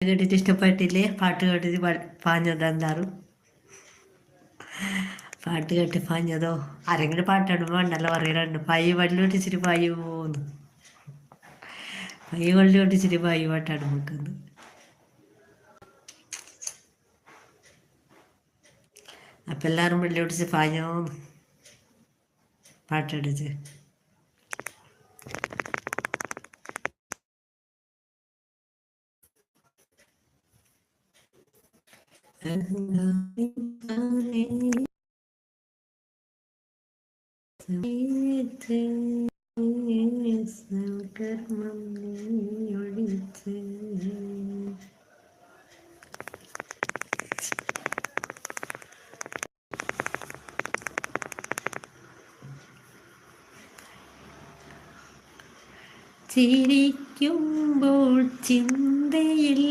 കേട്ടിട്ട് ഇഷ്ടപ്പെട്ടില്ലേ? പാട്ട് കേട്ടിട്ട് പാഞ്ഞത് എന്താറും പാട്ട് കേട്ട് പാഞ്ഞതോ? ആരെങ്കിലും പാട്ടാടുമ്പോൾ വേണ്ടല്ലോ പറയുന്നുണ്ട് പയ്യ വള്ളി ഒട്ടിച്ചിട്ട് പായി പോന്ന് പയ്യ വള്ളി ഒട്ടിച്ചിട്ട് പായി പാട്ടാട് നോക്കുന്നത്. അപ്പം എല്ലാവരും വള്ളി ഒട്ടിച്ച് പാഞ്ഞോന്ന് പാട്ടടിച്ച് കർമ്മം ഒഴിച്ച് ചിരിക്കുമ്പോൾ ചിന്തയിൽ